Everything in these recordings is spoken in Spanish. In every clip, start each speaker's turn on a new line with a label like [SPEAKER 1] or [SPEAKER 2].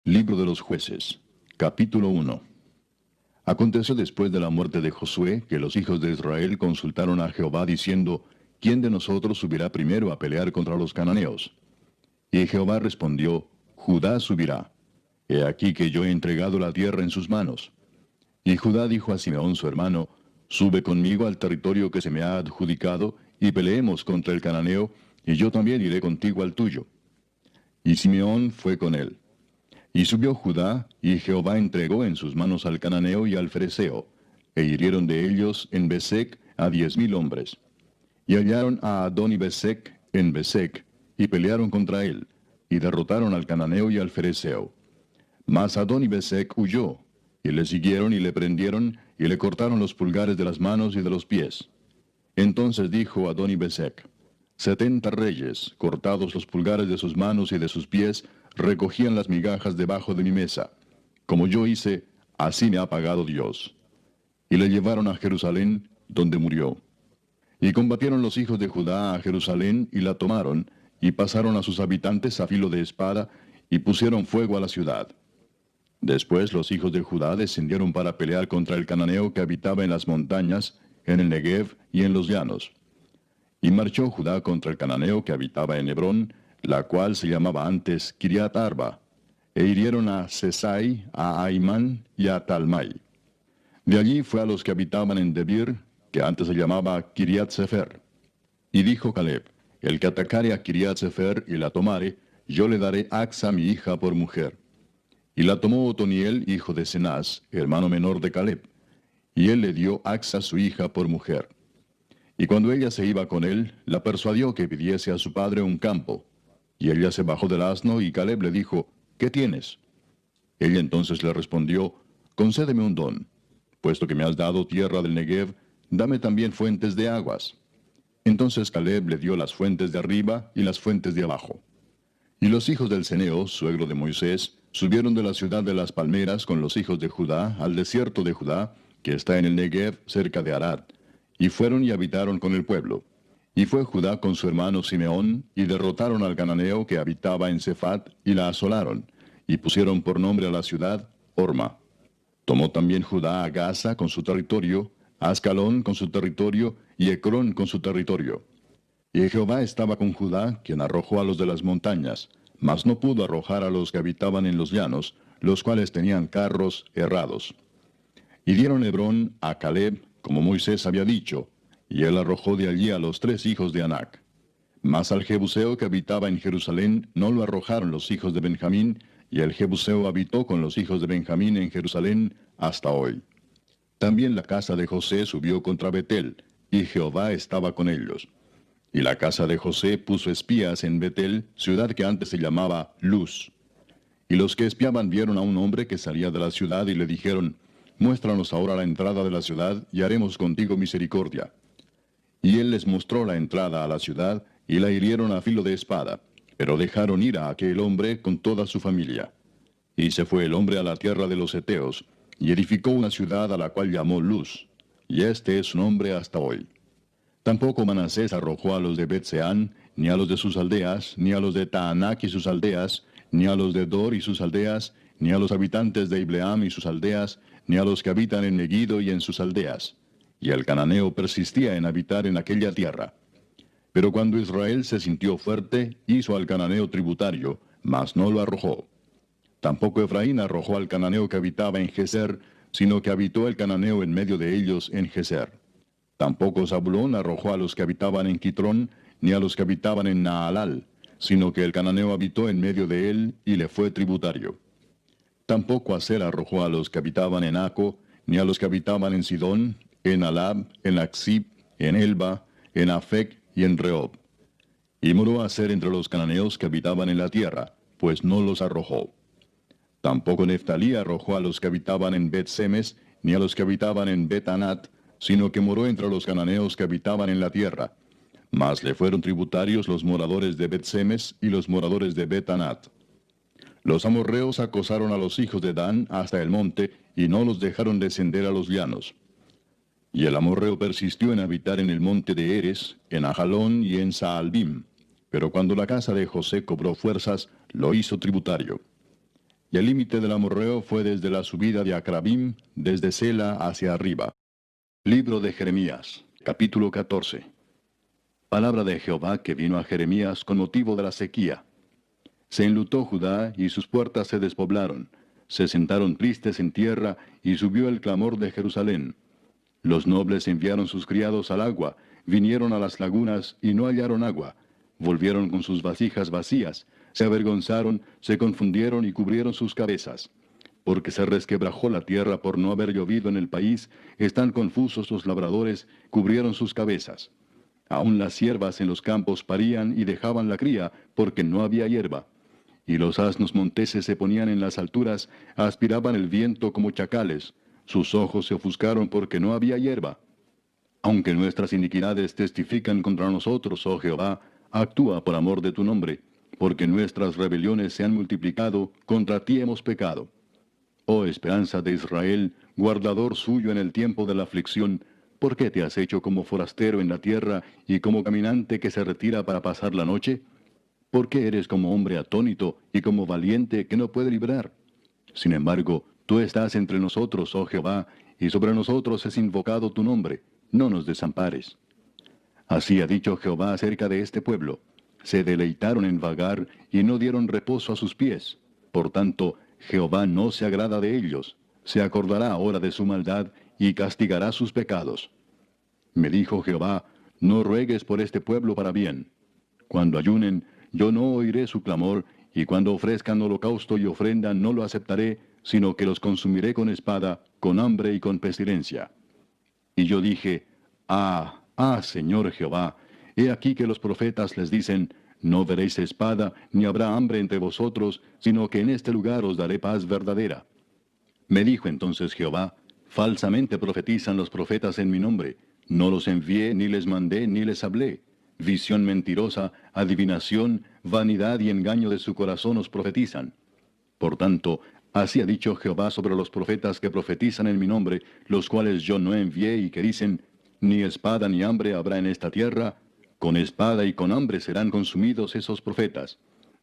[SPEAKER 1] Libro de los Jueces, capítulo 1. Aconteció después de la muerte de Josué, que los hijos de Israel consultaron a Jehová diciendo, ¿quién de nosotros subirá primero a pelear contra los cananeos? Y Jehová respondió, Judá subirá. He aquí que yo he entregado la tierra en sus manos. Y Judá dijo a Simeón su hermano, Sube conmigo al territorio que se me ha adjudicado, y peleemos contra el cananeo, y yo también iré contigo al tuyo. Y Simeón fue con él. Y subió Judá, y Jehová entregó en sus manos al cananeo y al fereceo, e hirieron de ellos en Besec a 10,000 hombres. Y hallaron a Adoni-Besec en Besec, y pelearon contra él, y derrotaron al cananeo y al fereceo. Mas Adoni-Besec huyó, y le siguieron y le prendieron, y le cortaron los pulgares de las manos y de los pies. Entonces dijo Adoni-Besec, 70 reyes, cortados los pulgares de sus manos y de sus pies, recogían las migajas debajo de mi mesa. Como yo hice, así me ha pagado Dios. Y le llevaron a Jerusalén, donde murió. Y combatieron los hijos de Judá a Jerusalén, y la tomaron, y pasaron a sus habitantes a filo de espada, y pusieron fuego a la ciudad. Después los hijos de Judá descendieron para pelear contra el cananeo que habitaba en las montañas, en el Negev y en los llanos. Y marchó Judá contra el cananeo que habitaba en Hebrón, la cual se llamaba antes Kiriat Arba, e hirieron a Sesai, a Aimán y a Talmai. De allí fue a los que habitaban en Debir, que antes se llamaba Kiriat Sefer. Y dijo Caleb, el que atacare a Kiriat Sefer y la tomare, yo le daré Axa mi hija por mujer. Y la tomó Otoniel, hijo de Cenaz, hermano menor de Caleb, y él le dio Axa su hija por mujer. Y cuando ella se iba con él, la persuadió que pidiese a su padre un campo. Y ella se bajó del asno, y Caleb le dijo, ¿qué tienes? Ella entonces le respondió, concédeme un don. Puesto que me has dado tierra del Negev, dame también fuentes de aguas. Entonces Caleb le dio las fuentes de arriba y las fuentes de abajo. Y los hijos del Ceneo, suegro de Moisés, subieron de la ciudad de las palmeras con los hijos de Judá al desierto de Judá, que está en el Negev cerca de Arad, y fueron y habitaron con el pueblo. Y fue Judá con su hermano Simeón, y derrotaron al cananeo que habitaba en Cefat, y la asolaron, y pusieron por nombre a la ciudad Orma. Tomó también Judá a Gaza con su territorio, a Ascalón con su territorio, y Ecrón con su territorio. Y Jehová estaba con Judá, quien arrojó a los de las montañas, mas no pudo arrojar a los que habitaban en los llanos, los cuales tenían carros errados. Y dieron Hebrón a Caleb, como Moisés había dicho, y él arrojó de allí a los 3 hijos de Anac. Mas al Jebuseo que habitaba en Jerusalén no lo arrojaron los hijos de Benjamín, y el Jebuseo habitó con los hijos de Benjamín en Jerusalén hasta hoy. También la casa de José subió contra Betel, y Jehová estaba con ellos. Y la casa de José puso espías en Betel, ciudad que antes se llamaba Luz. Y los que espiaban vieron a un hombre que salía de la ciudad y le dijeron, muéstranos ahora la entrada de la ciudad, y haremos contigo misericordia. Y él les mostró la entrada a la ciudad, y la hirieron a filo de espada, pero dejaron ir a aquel hombre con toda su familia. Y se fue el hombre a la tierra de los Heteos, y edificó una ciudad a la cual llamó Luz, y este es su nombre hasta hoy. Tampoco Manasés arrojó a los de Bet-Seán, ni a los de sus aldeas, ni a los de Taanac y sus aldeas, ni a los de Dor y sus aldeas, ni a los habitantes de Ibleam y sus aldeas, ni a los que habitan en Megiddo y en sus aldeas. Y el cananeo persistía en habitar en aquella tierra. Pero cuando Israel se sintió fuerte, hizo al cananeo tributario, mas no lo arrojó. Tampoco Efraín arrojó al cananeo que habitaba en Geser, sino que habitó el cananeo en medio de ellos en Geser. Tampoco Zabulón arrojó a los que habitaban en Quitrón, ni a los que habitaban en Naalal, sino que el cananeo habitó en medio de él y le fue tributario. Tampoco Aser arrojó a los que habitaban en Aco, ni a los que habitaban en Sidón, en Alab, en Aksib, en Elba, en Afec y en Rehob. Y moró Aser entre los cananeos que habitaban en la tierra, pues no los arrojó. Tampoco Neftalí arrojó a los que habitaban en Bet-Semes, ni a los que habitaban en Bet-Anat, sino que moró entre los cananeos que habitaban en la tierra. Mas le fueron tributarios los moradores de Bet-Semes y los moradores de Bet-Anat. Los amorreos acosaron a los hijos de Dan hasta el monte, y no los dejaron descender a los llanos. Y el amorreo persistió en habitar en el monte de Eres, en Ajalón y en Saalbim. Pero cuando la casa de José cobró fuerzas, lo hizo tributario. y el límite del amorreo fue desde la subida de Acrabim, desde Sela hacia arriba. Libro de Jeremías, capítulo 14. Palabra de Jehová que vino a Jeremías con motivo de la sequía. Se enlutó Judá, y sus puertas se despoblaron. Se sentaron tristes en tierra, y subió el clamor de Jerusalén. Los nobles enviaron sus criados al agua, vinieron a las lagunas, y no hallaron agua. Volvieron con sus vasijas vacías, se avergonzaron, se confundieron y cubrieron sus cabezas. Porque se resquebrajó la tierra por no haber llovido en el país, están confusos los labradores, cubrieron sus cabezas. Aun las siervas en los campos parían y dejaban la cría, porque no había hierba. Y los asnos monteses se ponían en las alturas, aspiraban el viento como chacales. Sus ojos se ofuscaron porque no había hierba. Aunque nuestras iniquidades testifican contra nosotros, oh Jehová, actúa por amor de tu nombre, porque nuestras rebeliones se han multiplicado, contra ti hemos pecado. Oh esperanza de Israel, guardador suyo en el tiempo de la aflicción, ¿por qué te has hecho como forastero en la tierra y como caminante que se retira para pasar la noche? ¿Por qué eres como hombre atónito y como valiente que no puede librar? Sin embargo, tú estás entre nosotros, oh Jehová, y sobre nosotros es invocado tu nombre. No nos desampares. Así ha dicho Jehová acerca de este pueblo. Se deleitaron en vagar y no dieron reposo a sus pies. Por tanto, Jehová no se agrada de ellos. Se acordará ahora de su maldad y castigará sus pecados. Me dijo Jehová, no ruegues por este pueblo para bien. Cuando ayunen, yo no oiré su clamor, y cuando ofrezcan holocausto y ofrenda no lo aceptaré, sino que los consumiré con espada, con hambre y con pestilencia. Y yo dije, Señor Jehová, he aquí que los profetas les dicen, no veréis espada, ni habrá hambre entre vosotros, sino que en este lugar os daré paz verdadera. Me dijo entonces Jehová, falsamente profetizan los profetas en mi nombre, no los envié, ni les mandé, ni les hablé. Visión mentirosa, adivinación, vanidad y engaño de su corazón os profetizan. Por tanto, así ha dicho Jehová sobre los profetas que profetizan en mi nombre, los cuales yo no envié y que dicen, ni espada ni hambre habrá en esta tierra, con espada y con hambre serán consumidos esos profetas.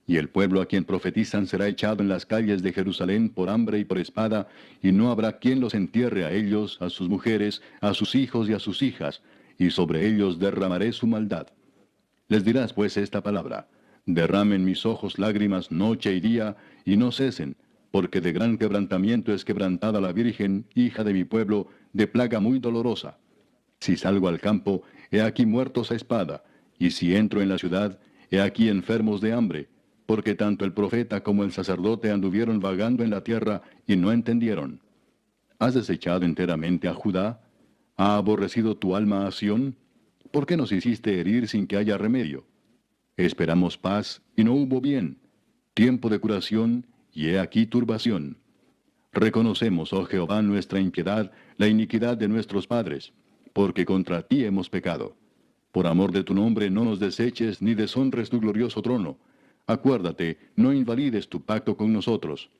[SPEAKER 1] Y el pueblo a quien profetizan será echado en las calles de Jerusalén por hambre y por espada, y no habrá quien los entierre a ellos, a sus mujeres, a sus hijos y a sus hijas, y sobre ellos derramaré su maldad. Les dirás pues esta palabra, derramen mis ojos lágrimas noche y día, y no cesen, porque de gran quebrantamiento es quebrantada la Virgen, hija de mi pueblo, de plaga muy dolorosa. Si salgo al campo, he aquí muertos a espada, y si entro en la ciudad, he aquí enfermos de hambre, porque tanto el profeta como el sacerdote anduvieron vagando en la tierra y no entendieron. ¿Has desechado enteramente a Judá? ¿Ha aborrecido tu alma a Sión? ¿Por qué nos hiciste herir sin que haya remedio? Esperamos paz, y no hubo bien, tiempo de curación, y he aquí turbación. Reconocemos, oh Jehová, nuestra impiedad, la iniquidad de nuestros padres, porque contra ti hemos pecado. Por amor de tu nombre no nos deseches ni deshonres tu glorioso trono. Acuérdate, no invalides tu pacto con nosotros.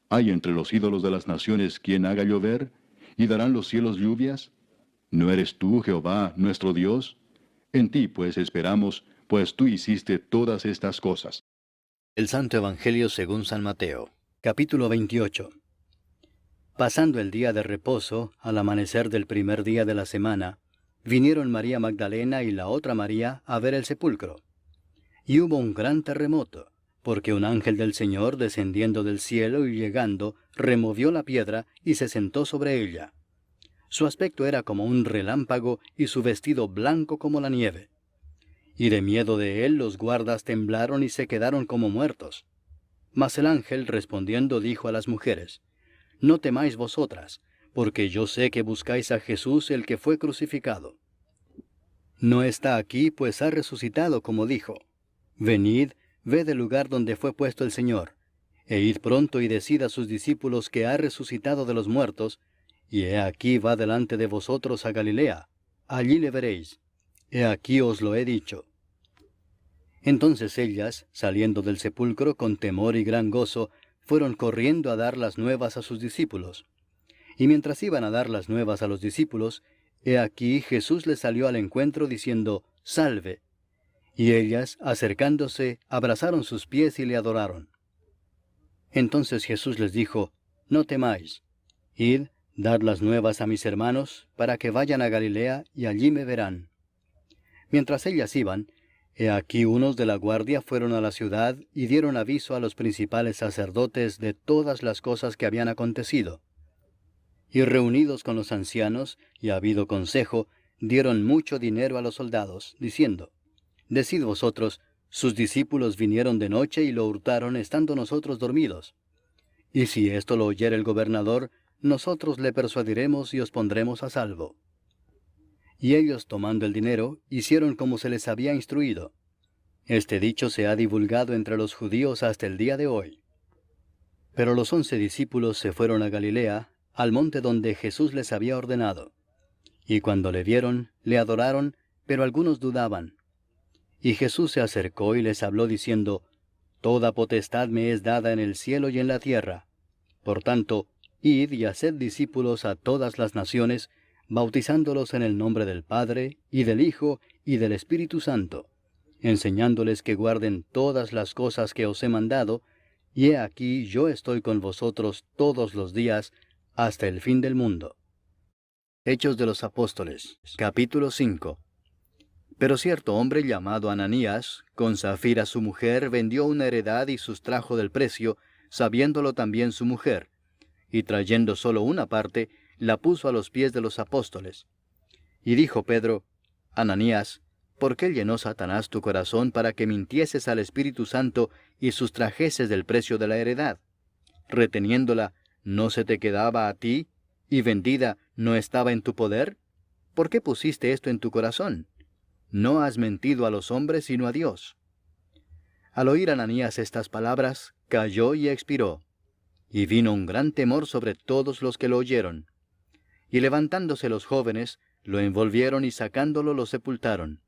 [SPEAKER 1] ¿Hay entre los ídolos de las naciones quien haga llover? ¿Y darán los cielos lluvias? ¿No eres tú, Jehová, nuestro Dios? En ti, pues, esperamos, pues tú hiciste todas estas cosas.
[SPEAKER 2] El Santo Evangelio según San Mateo, capítulo 28. Pasando el día de reposo, al amanecer del primer día de la semana, vinieron María Magdalena y la otra María a ver el sepulcro. Y hubo un gran terremoto, porque un ángel del Señor descendiendo del cielo y llegando, removió la piedra y se sentó sobre ella. Su aspecto era como un relámpago y su vestido blanco como la nieve. Y de miedo de él los guardas temblaron y se quedaron como muertos. Mas el ángel respondiendo dijo a las mujeres, no temáis vosotras, porque yo sé que buscáis a Jesús el que fue crucificado. No está aquí, pues ha resucitado como dijo. Venid, ved el lugar donde fue puesto el Señor, e id pronto y decid a sus discípulos que ha resucitado de los muertos, y he aquí va delante de vosotros a Galilea, allí le veréis. He aquí os lo he dicho. Entonces ellas, saliendo del sepulcro con temor y gran gozo, fueron corriendo a dar las nuevas a sus discípulos. Y mientras iban a dar las nuevas a los discípulos, he aquí Jesús les salió al encuentro diciendo, Salve. Y ellas, acercándose, abrazaron sus pies y le adoraron. Entonces Jesús les dijo, No temáis, id, dad las nuevas a mis hermanos, para que vayan a Galilea, y allí me verán. Mientras ellas iban, he aquí unos de la guardia fueron a la ciudad y dieron aviso a los principales sacerdotes de todas las cosas que habían acontecido. Y reunidos con los ancianos, y habido consejo, dieron mucho dinero a los soldados, diciendo, Decid vosotros, sus discípulos vinieron de noche y lo hurtaron estando nosotros dormidos. Y si esto lo oyere el gobernador, nosotros le persuadiremos y os pondremos a salvo. Y ellos, tomando el dinero, hicieron como se les había instruido. Este dicho se ha divulgado entre los judíos hasta el día de hoy. Pero los 11 discípulos se fueron a Galilea, al monte donde Jesús les había ordenado. Y cuando le vieron, le adoraron, pero algunos dudaban. Y Jesús se acercó y les habló diciendo, Toda potestad me es dada en el cielo y en la tierra. Por tanto, id y haced discípulos a todas las naciones, bautizándolos en el nombre del Padre, y del Hijo, y del Espíritu Santo, enseñándoles que guarden todas las cosas que os he mandado, y he aquí yo estoy con vosotros todos los días, hasta el fin del mundo. Hechos de los Apóstoles, capítulo 5. Pero cierto hombre llamado Ananías, con Safira su mujer, vendió una heredad y sustrajo del precio, sabiéndolo también su mujer, y trayendo solo una parte, la puso a los pies de los apóstoles. Y dijo Pedro, Ananías, ¿por qué llenó Satanás tu corazón para que mintieses al Espíritu Santo y sustrajeses del precio de la heredad? Reteniéndola, ¿no se te quedaba a ti? ¿Y vendida no estaba en tu poder? ¿Por qué pusiste esto en tu corazón? No has mentido a los hombres sino a Dios. Al oír Ananías estas palabras, cayó y expiró. Y vino un gran temor sobre todos los que lo oyeron. Y levantándose los jóvenes, lo envolvieron y sacándolo lo sepultaron.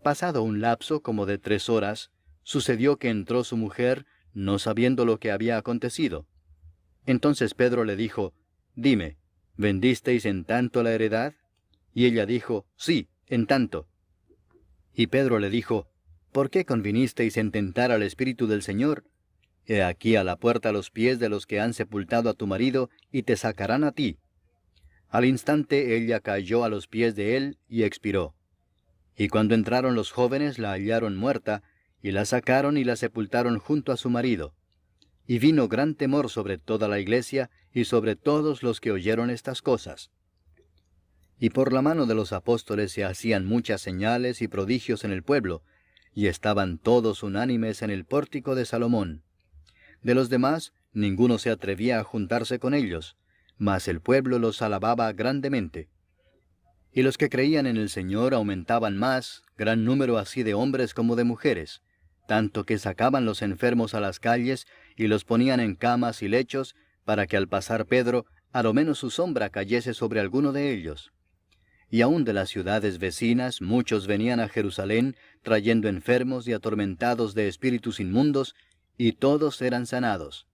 [SPEAKER 2] Pasado un lapso como de 3 horas, sucedió que entró su mujer, no sabiendo lo que había acontecido. Entonces Pedro le dijo, Dime, ¿vendisteis en tanto la heredad? Y ella dijo, Sí, en tanto. Y Pedro le dijo, ¿por qué convinisteis en tentar al Espíritu del Señor? He aquí a la puerta los pies de los que han sepultado a tu marido, y te sacarán a ti. Al instante ella cayó a los pies de él, y expiró. Y cuando entraron los jóvenes la hallaron muerta, y la sacaron y la sepultaron junto a su marido. Y vino gran temor sobre toda la iglesia, y sobre todos los que oyeron estas cosas. Y por la mano de los apóstoles se hacían muchas señales y prodigios en el pueblo, y estaban todos unánimes en el pórtico de Salomón. De los demás, ninguno se atrevía a juntarse con ellos, mas el pueblo los alababa grandemente. Y los que creían en el Señor aumentaban más, gran número así de hombres como de mujeres, tanto que sacaban los enfermos a las calles y los ponían en camas y lechos, para que al pasar Pedro, a lo menos su sombra cayese sobre alguno de ellos. Y aun de las ciudades vecinas muchos venían a Jerusalén, trayendo enfermos y atormentados de espíritus inmundos, y todos eran sanados.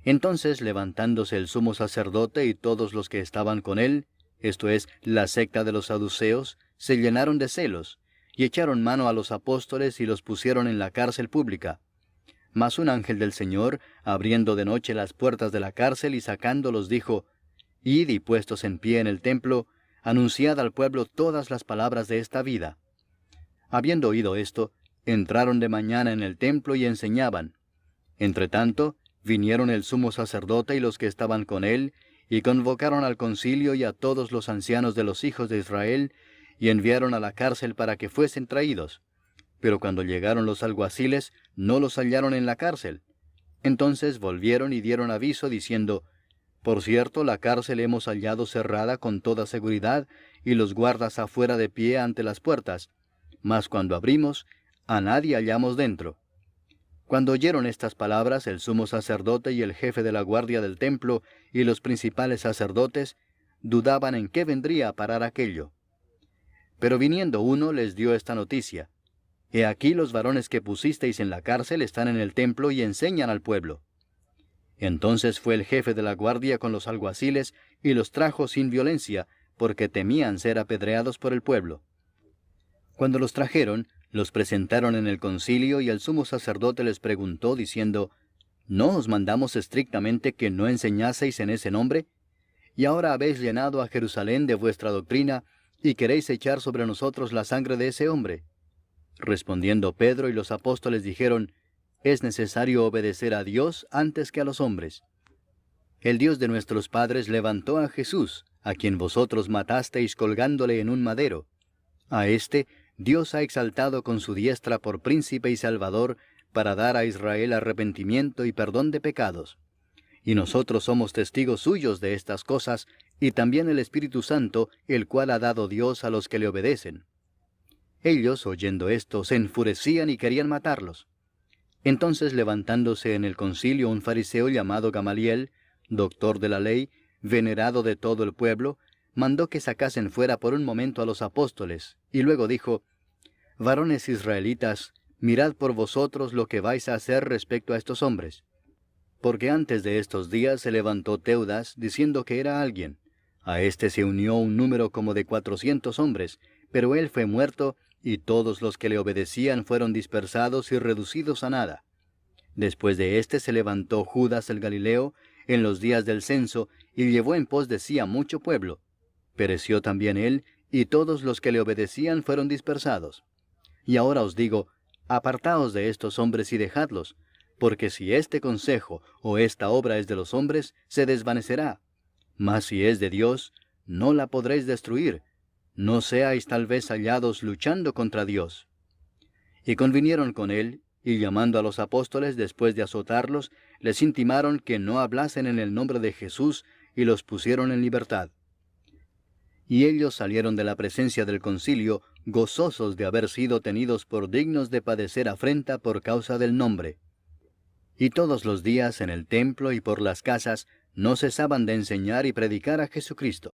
[SPEAKER 2] Entonces, levantándose el sumo sacerdote y todos los que estaban con él, esto es, la secta de los saduceos, se llenaron de celos, y echaron mano a los apóstoles y los pusieron en la cárcel pública. Mas un ángel del Señor, abriendo de noche las puertas de la cárcel y sacándolos, dijo, Id y puestos en pie en el templo, anunciad al pueblo todas las palabras de esta vida. Habiendo oído esto, entraron de mañana en el templo y enseñaban. Entretanto, vinieron el sumo sacerdote y los que estaban con él, y convocaron al concilio y a todos los ancianos de los hijos de Israel, y enviaron a la cárcel para que fuesen traídos. Pero cuando llegaron los alguaciles, no los hallaron en la cárcel. Entonces volvieron y dieron aviso, diciendo, Por cierto, la cárcel hemos hallado cerrada con toda seguridad, y los guardas afuera de pie ante las puertas. Mas cuando abrimos, a nadie hallamos dentro. Cuando oyeron estas palabras, el sumo sacerdote y el jefe de la guardia del templo y los principales sacerdotes dudaban en qué vendría a parar aquello. Pero viniendo uno les dio esta noticia: He aquí los varones que pusisteis en la cárcel están en el templo y enseñan al pueblo. Entonces fue el jefe de la guardia con los alguaciles y los trajo sin violencia, porque temían ser apedreados por el pueblo. Cuando los trajeron, los presentaron en el concilio y el sumo sacerdote les preguntó, diciendo, ¿No os mandamos estrictamente que no enseñaseis en ese nombre? Y ahora habéis llenado a Jerusalén de vuestra doctrina, y queréis echar sobre nosotros la sangre de ese hombre. Respondiendo Pedro y los apóstoles dijeron, es necesario obedecer a Dios antes que a los hombres. El Dios de nuestros padres levantó a Jesús, a quien vosotros matasteis colgándole en un madero. A éste Dios ha exaltado con su diestra por príncipe y salvador, para dar a Israel arrepentimiento y perdón de pecados. Y nosotros somos testigos suyos de estas cosas, y también el Espíritu Santo, el cual ha dado Dios a los que le obedecen. Ellos, oyendo esto, se enfurecían y querían matarlos. Entonces, levantándose en el concilio un fariseo llamado Gamaliel, doctor de la ley, venerado de todo el pueblo, mandó que sacasen fuera por un momento a los apóstoles, y luego dijo, varones israelitas, mirad por vosotros lo que vais a hacer respecto a estos hombres. Porque antes de estos días se levantó Teudas, diciendo que era alguien. A éste se unió un número como de 400 hombres, pero él fue muerto, y todos los que le obedecían fueron dispersados y reducidos a nada. Después de éste se levantó Judas el Galileo, en los días del censo, y llevó en pos de sí a mucho pueblo. Pereció también él, y todos los que le obedecían fueron dispersados. Y ahora os digo, apartaos de estos hombres y dejadlos, porque si este consejo o esta obra es de los hombres, se desvanecerá. Mas si es de Dios, no la podréis destruir. No seáis tal vez hallados luchando contra Dios. Y convinieron con él, y llamando a los apóstoles después de azotarlos, les intimaron que no hablasen en el nombre de Jesús, y los pusieron en libertad. Y ellos salieron de la presencia del concilio, gozosos de haber sido tenidos por dignos de padecer afrenta por causa del nombre. Y todos los días en el templo y por las casas no cesaban de enseñar y predicar a Jesucristo.